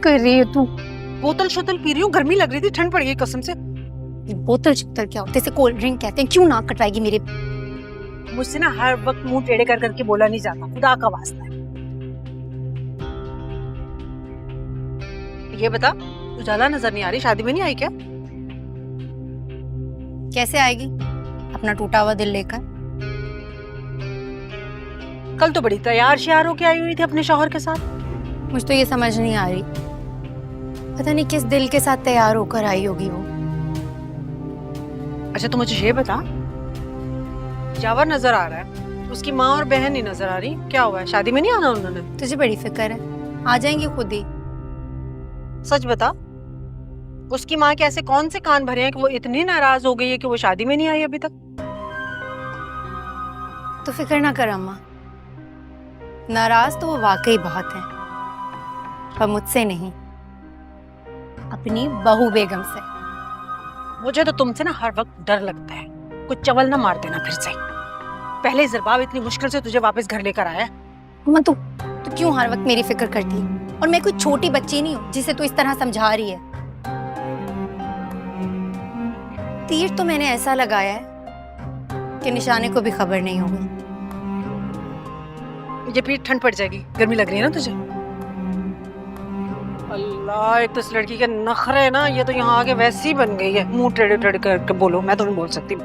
कर रही है तू? बोतल शोतल पी रही हूँ, गर्मी लग रही थी, ठंड पड़ गई कसम से। बोतल शोतल क्या होते? इसे कोल्ड ड्रिंक कहते हैं। क्यों नाक कटवाएगी मेरे? मुझसे ना हर वक्त मुंह टेढ़े कर करके बोला नहीं जाता, खुदा का वास्ता है। ये बता, उजाला नजर नहीं आ रही, शादी में नहीं आई क्या? कैसे आएगी अपना टूटा हुआ दिल लेकर? कल तो बड़ी तैयार श्यार होके आई हुई थी अपने शौहर के साथ। मुझे तो ये समझ नहीं आ रही, पता नहीं किस दिल के साथ तैयार होकर आई होगी वो। अच्छा तो मुझे ये बता, जावर नजर आ रहा है, उसकी माँ और बहन नहीं नजर आ रही, क्या हुआ है? शादी में नहीं आना उन्होंने? तुझे बड़ी फिक्र है, आ जाएंगी खुद ही। सच बता, उसकी माँ के ऐसे कौन से कान भरे हैं कि वो इतनी नाराज हो गई है कि वो शादी में नहीं आई अभी तक? तो फिक्र ना कर अम्मा, नाराज तो वो वाकई बहुत है, पर मुझसे नहीं, अपनी बहू बेगम से। मुझे तो तुमसे ना हर वक्त डर लगता है, कुछ चवल ना मार देना फिर से। पहले जरबाब इतनी मुश्किल से तुझे वापस घर लेकर आया है। अम्मा तू क्यों हर वक्त मेरी फिक्र करती है? और मैं कोई छोटी बच्ची नहीं हूँ जिसे तू इस तरह समझा रही है। तीर तो मैंने ऐसा लगाया है कि निशाने को भी खबर नहीं होगी। ये फिर ठंड पड़ जाएगी, गर्मी लग रही है ना तुझे? अल्लाह, एक तो इस लड़की के नखरे ना, ये तो यहाँ आके वैसी ही बन गई है, मुंह टेढ़े टेढ़े करके बोलो, मैं तो नहीं बोल सकती।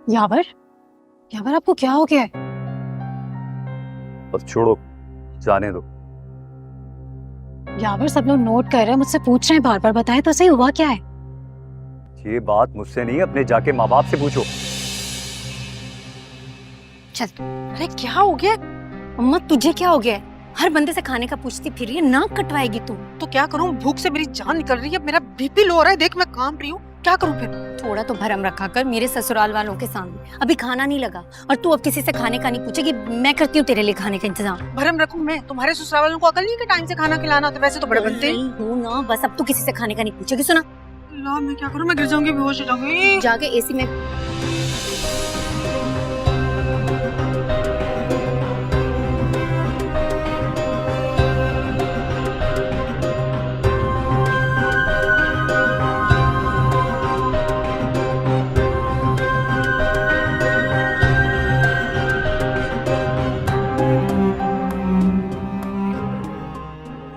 यावर, यावर आपको क्या हो गया है? बस छोड़ो, जाने दो। यावर सब लोग नोट कर रहे हैं, मुझसे पूछ रहे हैं बार बार, बताएं तो सही हुआ क्या है? ये बात मुझसे नहीं, अपने जाके माँ बाप से पूछो। चल। अरे क्या हो गया? अम्मा तुझे क्या हो गया है? हर बंदे से खाने का पूछती फिर रही है, नाक कटवाएगी तू। तो क्या करूं, भूख से मेरी जान निकल रही है, मेरा बीपी लो हो रहा है, देख मैं काम रही हूँ, क्या करूं फिर? थोड़ा तो भरम रखा कर मेरे ससुराल वालों के सामने, अभी खाना नहीं लगा और तू अब किसी से खाने का नहीं पूछेगी, मैं करती हूँ तेरे लिए खाने का इंतजाम। भरम रखूं मैं? तुम्हारे ससुराल वालों को अकल नहीं है कि टाइम से खाना खिलाना? तो वैसे तो बड़े बनते हैं। हूँ ना, बस अब तू किसी से खाने का नहीं पूछेगी। सुना, अल्लाह मैं क्या करूं, मैं गिर जाऊंगी, बेहोश हो जाऊंगी। जाके एसी में।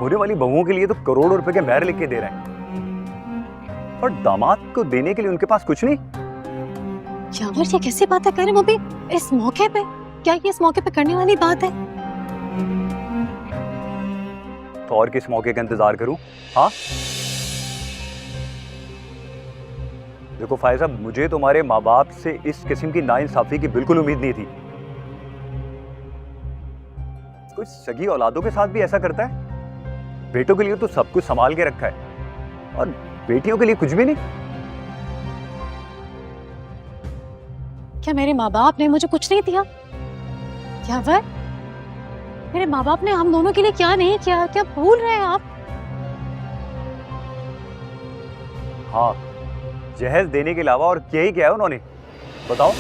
होने वाली वाली बहुओं के लिए तो करोड़ों रुपए के महर लिख के दे रहे हैं, और दामाद को देने के लिए उनके पास कुछ नहीं। यावर ये कैसी बातें कर रहे हो मम्मी इस मौके पे? क्या ये इस मौके पे करने वाली बात है? तो और किस मौके का इंतजार करूं? हाँ, देखो फायजा, मुझे तुम्हारे माँ बाप से इस किस्म की नाइंसाफी की बिल्कुल उम्मीद नहीं थी। कोई सगी औलादों के साथ भी ऐसा करता है? बेटों के लिए तो सब कुछ संभाल के रखा है और बेटियों के लिए कुछ भी नहीं। क्या मेरे माँ बाप ने मुझे कुछ नहीं दिया? यावर, मेरे माँ बाप ने हम दोनों के लिए क्या नहीं किया? क्या भूल रहे हैं आप? हाँ, जहेज देने के अलावा और क्या ही क्या है उन्होंने, बताओ।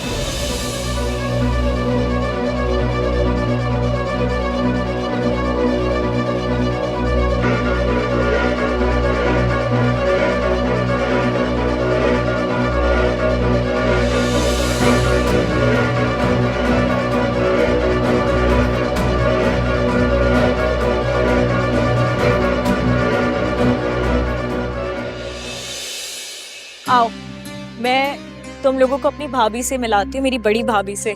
आओ, मैं तुम लोगों को अपनी भाभी से मिलाती हूँ, मेरी बड़ी भाभी से।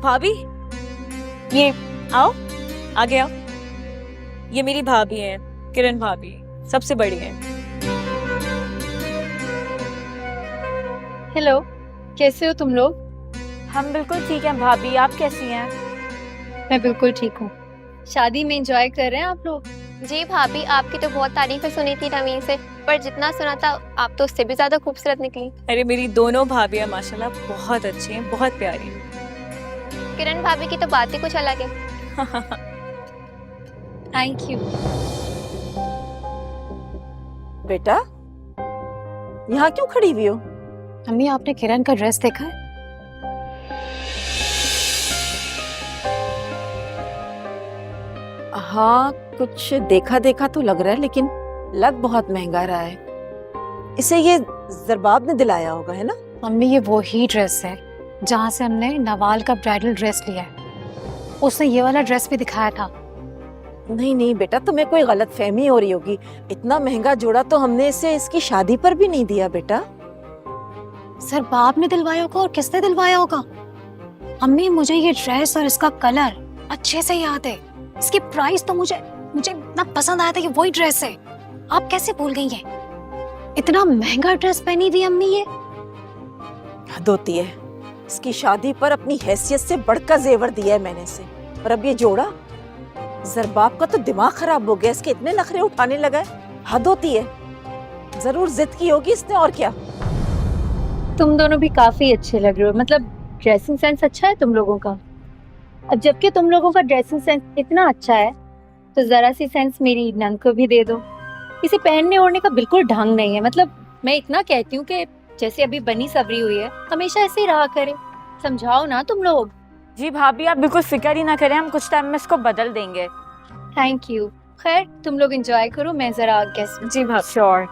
भाभी, ये आओ, आगे आओ। ये मेरी भाभी हैं, किरण भाभी, सबसे बड़ी हैं। हेलो, कैसे हो तुम लोग? हम बिल्कुल ठीक हैं भाभी, आप कैसी हैं? मैं बिल्कुल ठीक हूँ। शादी में एंजॉय कर रहे हैं आप लोग? जी भाभी, आपकी तो बहुत तारीफें सुनी थी नवीन से, पर जितना सुना था आप तो उससे भी ज्यादा खूबसूरत निकली। अरे मेरी दोनों भाभियाँ माशाल्लाह बहुत अच्छी हैं, बहुत प्यारी हैं। किरण भाभी की तो बात ही कुछ अलग है। Thank you. बेटा, यहाँ क्यों खड़ी हुई हो? अम्मी, आपने किरण का ड्रेस देखा है? हाँ, कुछ देखा देखा तो लग रहा है, लेकिन लग बहुत महंगा रहा है। इसे ये जरबाब ने दिलाया होगा, है ना? मम्मी, ये वो ही ड्रेस है जहाँ से हमने नवाल का ब्राइडल ड्रेस लिया है। उसने ये वाला ड्रेस भी दिखाया था। नहीं नहीं बेटा, तुम्हें कोई गलत फहमी हो रही होगी। इतना महंगा जोड़ा तो हमने इसे इसकी शादी पर भी नहीं दिया बेटा। सर, बाप ने दिलवाया होगा और किसने दिलवाया होगा? अम्मी, मुझे ये ड्रेस और इसका कलर अच्छे से याद है। इसकी प्राइस तो मुझे इतना पसंद आया था कि वही ड्रेस है। आप कैसे भूल गई हैं? इतना महंगा ड्रेस पहनी थी अम्मी ये। हद होती है। इसकी शादी पर अपनी हैसियत से बढ़कर जेवर दिया है मैंने इसे, और अब ये जोड़ा। जरबाब का तो दिमाग खराब हो गया, इसके इतने नखरे उठाने लगा है। हद होती है। जरूर जिद की होगी इसने, और क्या। तुम दोनों भी काफी अच्छे लग रहे हो, मतलब ड्रेसिंग सेंस अच्छा है तुम लोगों का। अब जबकि तुम लोगों का ड्रेसिंग सेंस इतना अच्छा है, तो जरा सी सेंस मेरी नंग को भी दे दो। इसे पहनने ओढ़ने का बिल्कुल ढंग नहीं है। मतलब मैं इतना कहती हूँ कि जैसे अभी बनी सवरी हुई है, हमेशा ऐसे ही रहा करे। समझाओ ना तुम लोग। जी भाभी, आप बिल्कुल फिक्र ही ना करें, हम कुछ टाइम में इसको बदल देंगे। Thank you. खैर, तुम लोग एंजॉय करो, मैं जरा गेस्ट। जी भाभी, श्योर।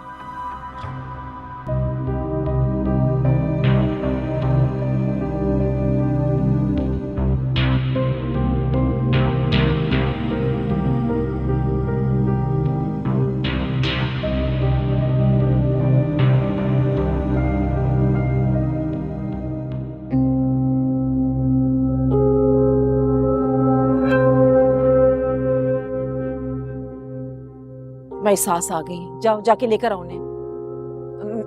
मैं सास आ गई, जाओ जाके लेकर आओ उन्हें।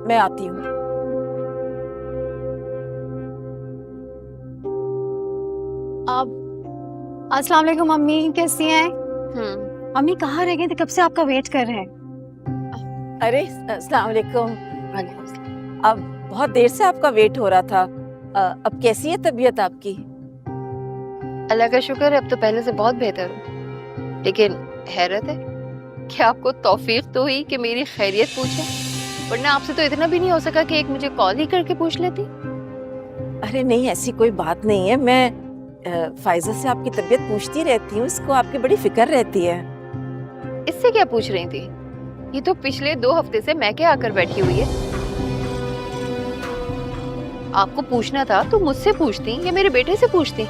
मैं आती हूँ। अब अस्सलाम वालेकुम मम्मी, कैसी हैं? मम्मी कहाँ रह गई थी? कब से आपका वेट कर रहे हैं। अरे अस्सलाम वालेकुम। अब बहुत देर से आपका वेट हो रहा था। अब कैसी है तबीयत आपकी? अल्लाह का शुक्र है, अब तो पहले से बहुत बेहतर हूँ। लेकिन हैरत है कि आपको तौफीक तो हुई कि मेरी खैरियत पूछे, वरना आपसे तो इतना भी नहीं हो सका कि एक मुझे कॉल ही करके पूछ लेती। अरे नहीं, ऐसी कोई बात नहीं है। मैं फाइजा से आपकी तबीयत पूछती रहती हूँ, इसको आपकी बड़ी फिक्र रहती है। इससे क्या पूछ रही थी? ये तो पिछले 2 हफ्ते से मैं क्या आकर बैठी हुई है। आपको पूछना था तो मुझसे पूछती या मेरे बेटे से पूछती।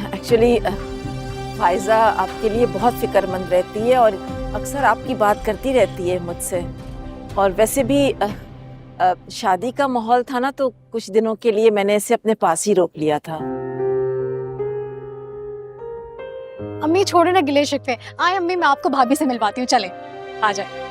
एक्चुअली फाइजा आपके लिए बहुत फिक्रमंद रहती है, और अक्सर आपकी बात करती रहती है मुझसे। और वैसे भी शादी का माहौल था ना, तो कुछ दिनों के लिए मैंने इसे अपने पास ही रोक लिया था। अम्मी छोड़ो ना गिले शिकवे। आए अम्मी, मैं आपको भाभी से मिलवाती हूँ, चले आ जाए।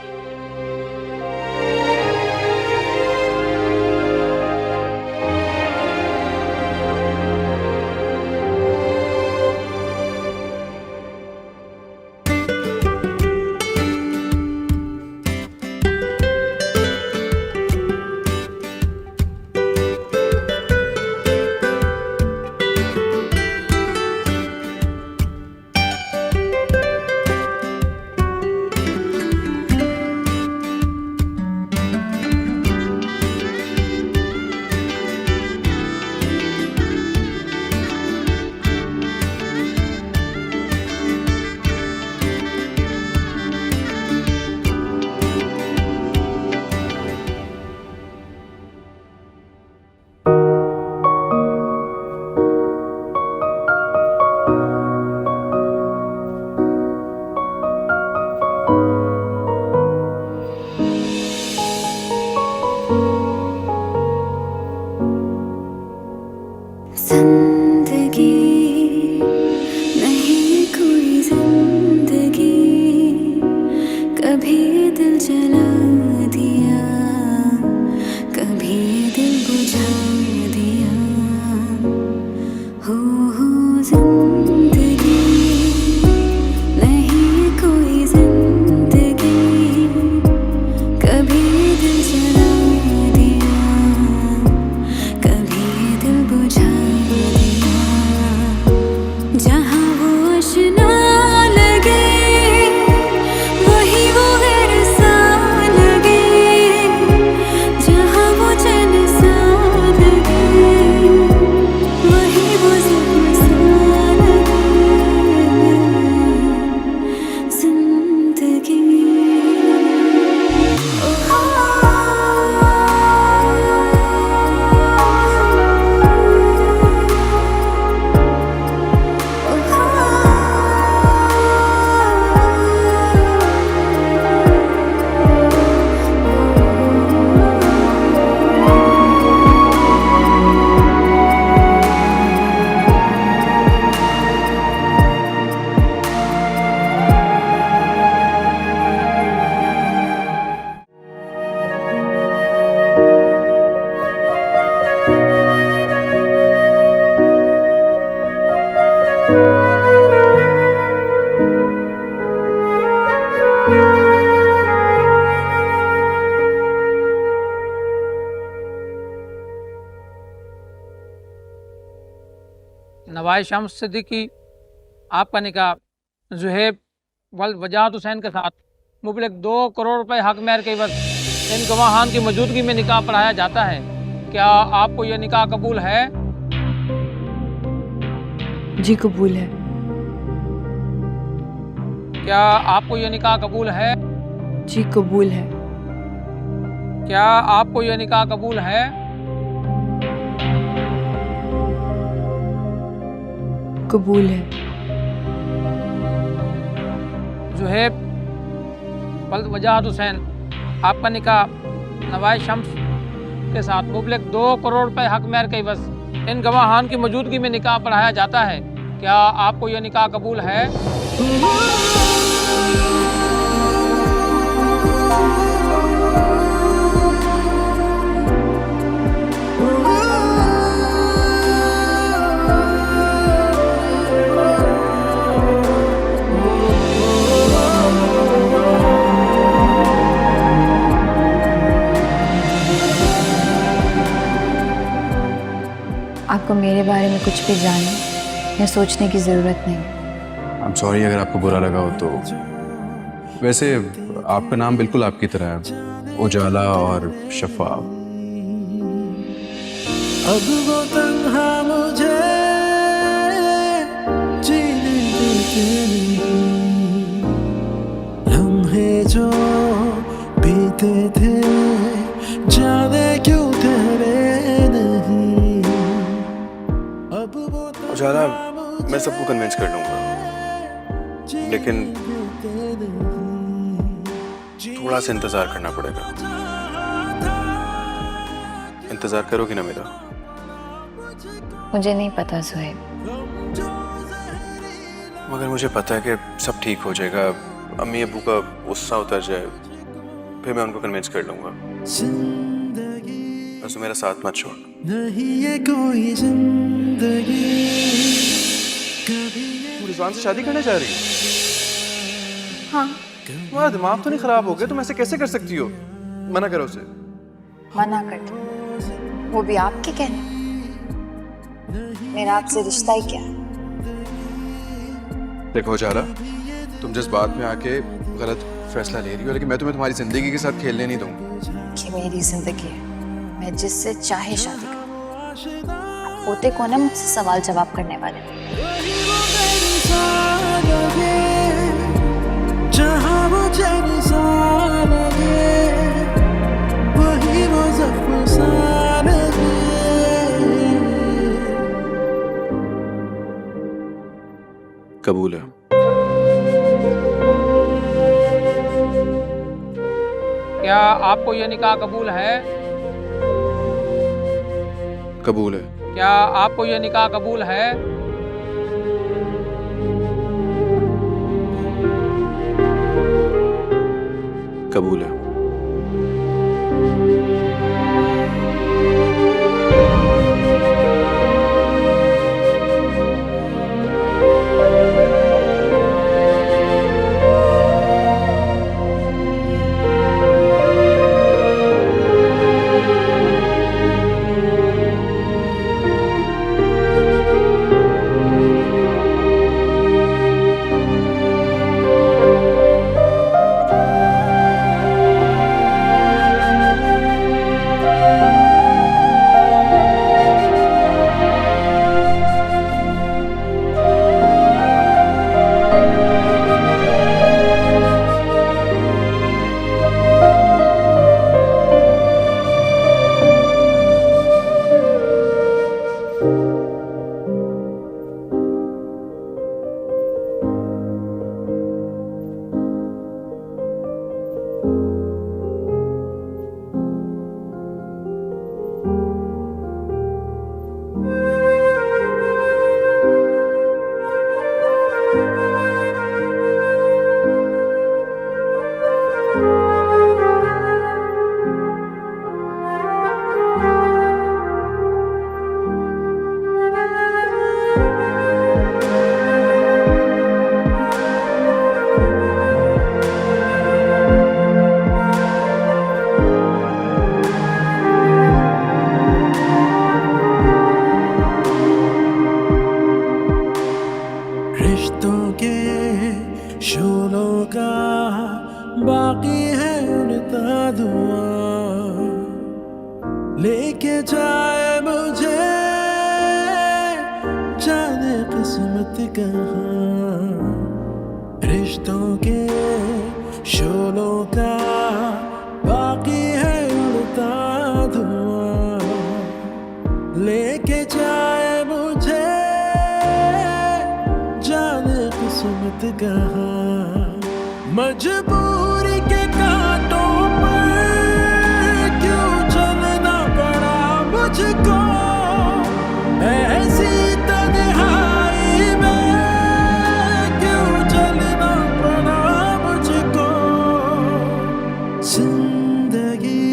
जिंदगी नहीं कोई जिंदगी, कभी दिल जला दिया, कभी दिल बुझा दिया। हो जिंदगी नहीं कोई जिंदगी, कभी दिल जला दिया, कभी दिल बुझा दिया। जहाँ वो आशना लगे, वही वो हर सा लगे। जहाँ वो चैन सा लगे, वही वो ज़िक्र सा लगे। जिंदगी नवाज शम्स सिद्दीकी आपका निकाह जुहैब वल वजाहत हुसैन के साथ मुबलक 2 करोड़ रुपए हक महर के एवज इन गवाहान की मौजूदगी में निकाह पढ़ाया जाता है। क्या आपको यह निकाह कबूल है? जी कबूल है। क्या आपको यह निकाह कबूल है? जी कबूल है। क्या आपको यह निकाह कबूल है? कबूल है। जुहैब वल वजाहत हुसैन आपका निकाह नवाज शम्स के साथ मुबलक 2 करोड़ रुपए हक महर के एवज इन गवाहान की मौजूदगी में निकाह पढ़ाया जाता है। क्या आपको यह निकाह कबूल है? आपको मेरे बारे में कुछ भी जानने या सोचने की ज़रूरत नहीं। I'm sorry अगर आपको बुरा लगा हो तो। वैसे आपका नाम बिल्कुल आपकी तरह है, उजाला और शफाफ। अब वो तन्हा मुझे जीने देते नहीं, लम्हे जो बीते थे जाने क्यों तेरे नहीं। अब वो उजाला मैं सबको कन्विंस कर लूंगा, लेकिन थोड़ा सा इंतजार करना पड़ेगा। इंतजार करोगी ना मेरा? मुझे नहीं पता सुहेब। मगर मुझे पता है कि सब ठीक हो जाएगा। अम्मी अब्बू का गुस्सा उतर जाए, फिर मैं उनको कन्विंस कर लूंगा। बस मेरा साथ मत छोड़। नहीं ये कोई जिंदगी। तू रिजवान से शादी करने जा रही है? हाँ। तुम्हारा दिमाग तो नहीं खराब हो गया? तुम ऐसे कैसे कर सकती हो? मना करो उसे। मना कर दो, वो भी आपके कहने। मेरा आपसे रिश्ता ही क्या है? देखो जाला, तुम जिस बात में आके गलत फैसला ले रही हो, लेकिन मैं तुम्हें तुम्हारी जिंदगी के साथ खेलने नहीं दूंगा। कि मेरी जिंदगी है, मैं जिससे चाहे शादी करूं। आप होते कौन है मुझसे सवाल जवाब करने वाले? जहाँ वो जैसा लगे, वही वो ज़ख्म सा लगे। कबूल है। क्या आपको ये निकाह कबूल है? कबूल है। क्या आपको ये निकाह कबूल है? कबूल है। रिश्तों के शोलों का बाकी है उड़ता धुआं, लेके जाए मुझे जाने किस्मत कहाँ। रिश्तों के शोलों का बाकी है उड़ता धुआं, लेके जाए मुझे जाने किस्मत कहाँ। मजबूरी के कांटों पर क्यों चलना पड़ा मुझको, ऐसी तन्हाई में क्यों चलना पड़ा मुझको। जिंदगी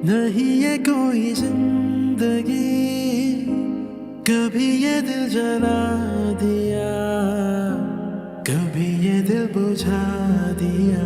नहीं ये कोई जिंदगी, कभी ये दिल जला दिया, कभी ये दिल बुझा दिया।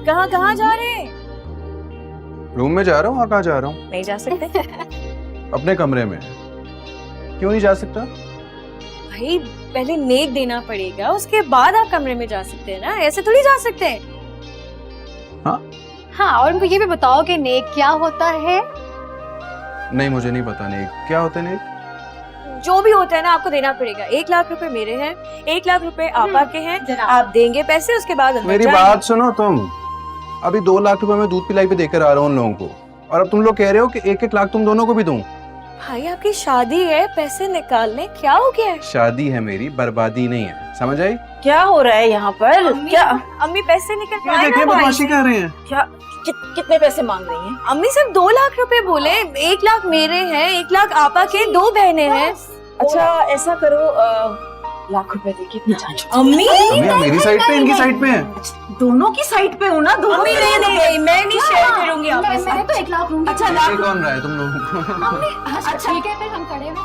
कहाँ कहाँ जा रहे हैं? रूम में जा रहा हूँ। और कहाँ जा रहा हूँ? नहीं जा सकते। अपने कमरे में। क्यों नहीं जा सकता? भाई पहले नेक देना पड़ेगा, उसके बाद आप कमरे में जा सकते हैं ना, ऐसे थोड़ी जा सकते हैं। हाँ, और उनको ये भी बताओ कि नेक क्या होता है। नहीं, मुझे नहीं पता। नहीं, क्या होता है नेक? जो भी होता है ना, आपको देना पड़ेगा। 1 लाख रुपए मेरे हैं, 1 लाख रुपए आपा के हैं, आप देंगे पैसे, उसके बाद अंदर मेरी जाएंगे। बात सुनो तुम। अभी 2 लाख रुपए मैं दूध पिलाई पे देकर आ रहा हूँ उन लोगों को, और अब तुम लोग कह रहे हो कि 1-1 लाख तुम दोनों को भी दूं। भाई आपकी शादी है, पैसे निकालने, क्या हो गया है? शादी है मेरी, बर्बादी नहीं है। समझ आई? क्या हो रहा है यहाँ पर? क्या अम्मी पैसे निकल ये पाए देखिए ना भाई बदमाशी से। कर रहे हैं। क्या कितने पैसे मांग रही हैं? अम्मी सिर्फ 2 लाख रुपए बोले, 1 लाख मेरे हैं, 1 लाख आपा के, 2 बहनें हैं। अच्छा ऐसा करो, लाख रुपए देके अपनी जान छुड़ाओ। अम्मी अम्मी मेरी साइड पे, इनकी साइड पे है। दोनों की साइड पे हो ना, दोनों अम्मी की नहीं साइड नहीं पे। नहीं, मैं नहीं शेयर करूंगी आपके मैं साथ। तो 1 लाख लूंगी। अच्छा ये लाख कौन रहा है तुम लोगों को? अच्छा ठीक है, फिर हम खड़े हैं।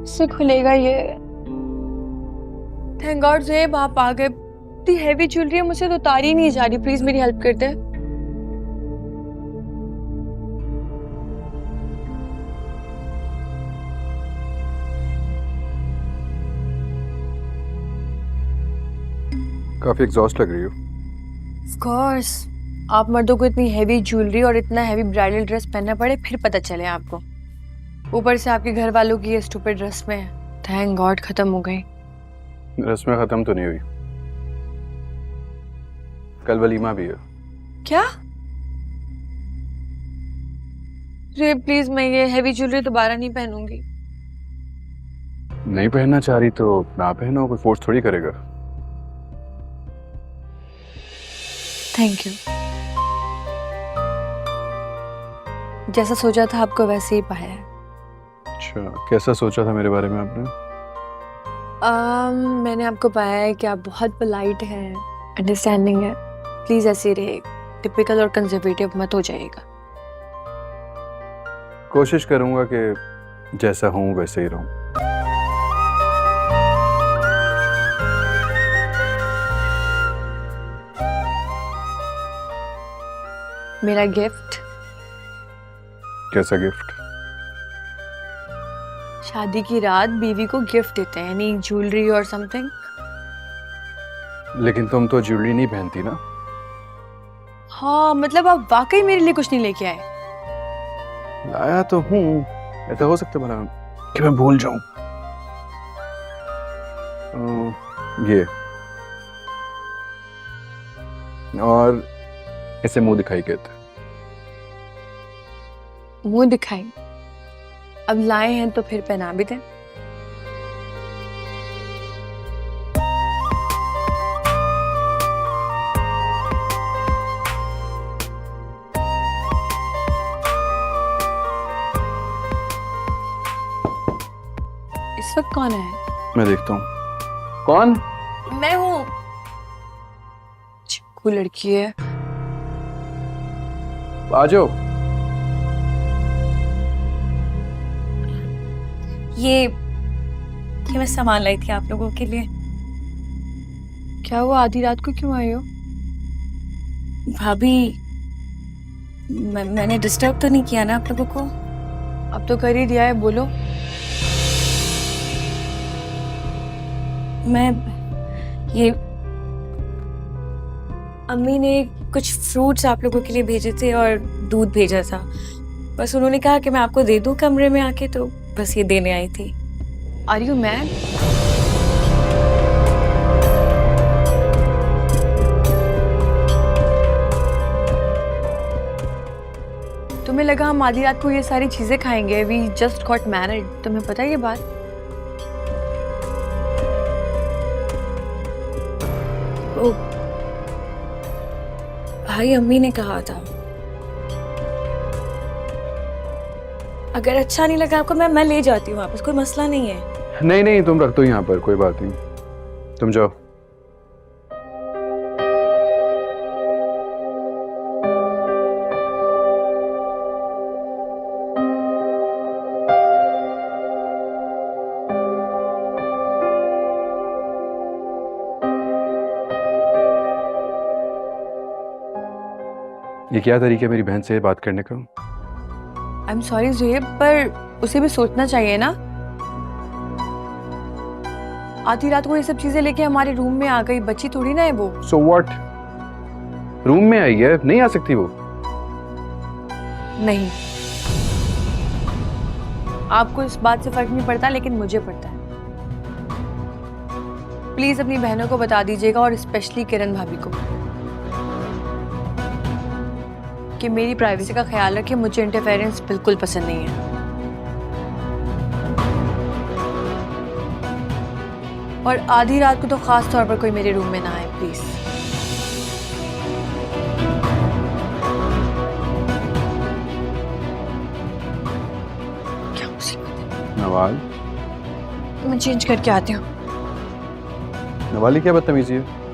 से खुलेगा ये। थैंक गॉड ज़ेब आप आ गए। इतनी हैवी ज्वेलरी है, मुझसे तो उतारी नहीं जा रही। प्लीज मेरी हेल्प कर दे। काफी एग्जॉस्ट लग रही हो। ऑफ कोर्स, आप मर्दों को इतनी हैवी ज्वेलरी और इतना हैवी ब्राइडल ड्रेस पहनना पड़े फिर पता चले आपको। ऊपर से आपके घर वालों की ये स्टूपिड ड्रेस में। थैंक गॉड खत्म हो गई। रस्में खत्म तो नहीं हुई, कल वलीमा भी है। क्या? रे प्लीज, मैं ये हैवी ज्वेलरी दोबारा नहीं पहनूंगी। नहीं पहनना चाह रही तो ना पहनो, कोई फोर्स थोड़ी करेगा। Thank you. जैसा सोचा था आपको वैसे ही पाया है। अच्छा, कैसा सोचा था मेरे बारे में आपने? मैंने आपको पाया है कि आप बहुत पोलाइट हैं, अंडरस्टैंडिंग है। प्लीज ऐसे रहे, टिपिकल और कंजर्वेटिव मत हो जाइएगा। कोशिश करूंगा कि जैसा हूं वैसे ही रहूं। मेरा गिफ्ट। कैसा गिफ्ट? शादी की रात बीवी को गिफ्ट देते हैं, यानी ज्वेलरी और समथिंग। लेकिन तुम तो ज्वेलरी नहीं पहनती ना। हाँ, मतलब आप वाकई मेरे लिए कुछ नहीं लेके आए? लाया तो हूँ, ऐसा हो सकता है भला कि मैं भूल जाऊं। ये और ऐसे मुंह दिखाई कहते हैं। मुंह दिखाई? अब लाए हैं तो फिर पहना भी दें। इस वक्त कौन है? मैं देखता हूँ। कौन? मैं हूँ। चिक्कू लड़की है। आ जाओ। ये मैं सामान लाई थी आप लोगों के लिए। क्या हुआ, आधी रात को क्यों आई हो? भाभी, मैंने डिस्टर्ब तो नहीं किया ना आप लोगों को? अब तो कर ही दिया है, बोलो। मैं ये अम्मी ने कुछ फ्रूट्स आप लोगों के लिए भेजे थे और दूध भेजा था। बस उन्होंने कहा कि मैं आपको दे दूं कमरे में आके, तो बस ये देने आई थी। Are you mad? तुम्हें लगा हम आधी रात को ये सारी चीजें खाएंगे? वी जस्ट गॉट मैरिड, तुम्हें पता है ये बात? ओ, भाई अम्मी ने कहा था। अगर अच्छा नहीं लगा आपको मैं ले जाती हूँ वापस, कोई मसला नहीं है। नहीं नहीं, तुम रख दो यहाँ पर, कोई बात नहीं, तुम जाओ। ये क्या तरीका है मेरी बहन से बात करने का? आई एम सॉरी ज़ुहैब, पर उसे भी सोचना चाहिए ना। आधी रात को ये सब चीजें लेके हमारे रूम में आ गई, बच्ची थोड़ी ना है वो। So what? रूम में आई है, नहीं आ सकती वो? नहीं, आपको इस बात से फर्क नहीं पड़ता, लेकिन मुझे पड़ता है। प्लीज अपनी बहनों को बता दीजिएगा, और स्पेशली किरण भाभी को, कि मेरी प्राइवेसी का ख्याल रखें। मुझे इंटरफेरेंस बिल्कुल पसंद नहीं है। और आधी रात को तो खास तौर पर कोई मेरे रूम में ना आए प्लीज। क्या मुसीबत है। नवाल, मैं चेंज करके आती हूँ। नवाली क्या बदतमीजी है?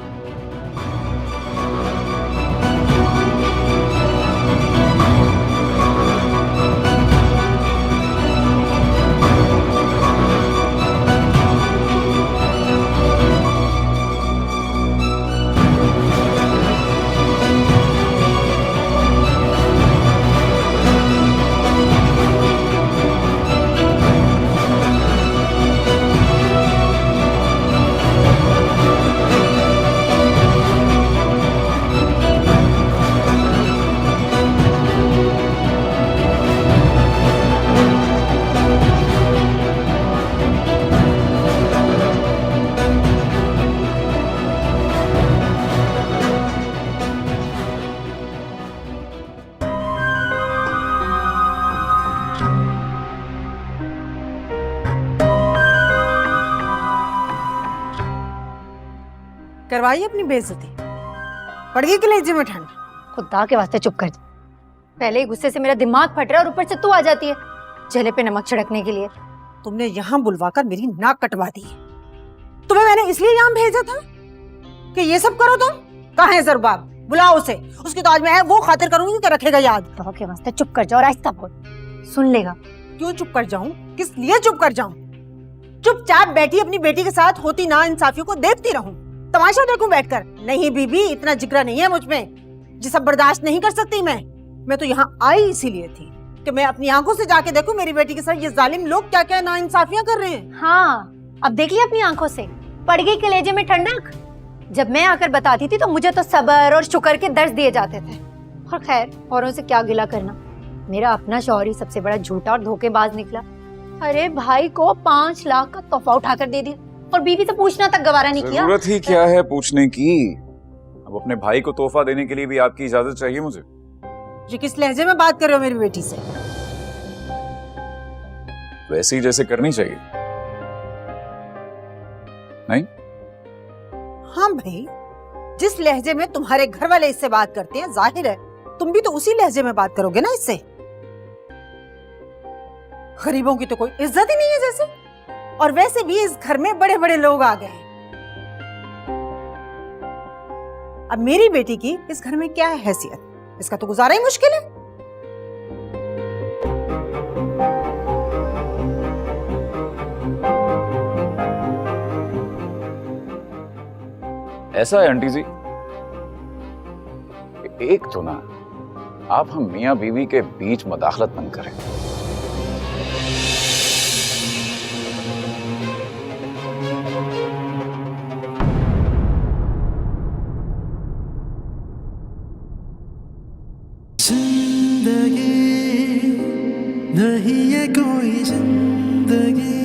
करवाइए अपनी बेइज्जती। पड़ गई कलेजे में ठंड। खुदा के वास्ते चुप कर जा। पहले ही गुस्से से मेरा दिमाग फट रहा है और ऊपर से तू आ जाती है जले पे नमक छिड़कने के लिए। तुमने यहाँ बुलवाकर मेरी नाक कटवा दी है। तुम्हें मैंने इसलिए यहाँ भेजा था कि ये सब करो तुम। कहाँ है ज़रबाब? बुलाओ उसे। उसकी तो आज मैं वो खातिर करूंगी कि रखेगा याद। खुदा के वास्ते चुप कर जाओ और आहिस्ता बोल, सुन लेगा। क्यों चुप कर जाऊं? किस लिए चुप कर जाऊं? चुपचाप बैठी अपनी बेटी के साथ होती ना इंसाफियों को देखती रहूं, तमाशा देखूं बैठकर? नहीं बीबी, इतना जिगरा नहीं है मुझ में जिसे बर्दाश्त नहीं कर सकती मैं तो यहाँ आई इसीलिए थी कि मैं अपनी आंखों से जाके देखूं मेरी बेटी के साथ ये जालिम लोग क्या क्या नाइंसाफियां कर रहे हैं। हाँ, अब देख लिया अपनी आंखों से। पड़ गई कलेजे में ठंडक। जब मैं आकर बताती थी तो मुझे तो सब्र और शुक्र के दर्ज दिए जाते थे। और खैर, औरों से क्या गिला करना। मेरा अपना शौहर ही सबसे बड़ा झूठा और धोखेबाज निकला। अरे भाई को 5 लाख का तोहफा उठाकर दे दिया और बीवी से पूछना तक गवारा नहीं किया। जरूरत ही क्या है पूछने की? अब अपने भाई को तोहफा देने के लिए भी आपकी इजाजत चाहिए मुझे। ये किस लहजे में बात कर रहे हो मेरी बेटी से? वैसे ही जैसे करनी चाहिए, नहीं? हाँ भाई, जिस लहजे में तुम्हारे घर वाले इससे बात करते हैं, जाहिर है तुम भी तो उसी लहजे में बात करोगे ना इससे। गरीबों की तो कोई इज्जत ही नहीं है जैसे। और वैसे भी इस घर में बड़े बड़े लोग आ गए हैं। अब मेरी बेटी की इस घर में क्या है हैसियत, इसका तो गुजारा ही मुश्किल है। ऐसा है आंटी जी, एक तो ना आप हम मियां बीवी के बीच मदाखलत बंद करें। जिंदगी नहीं है कोई जिंदगी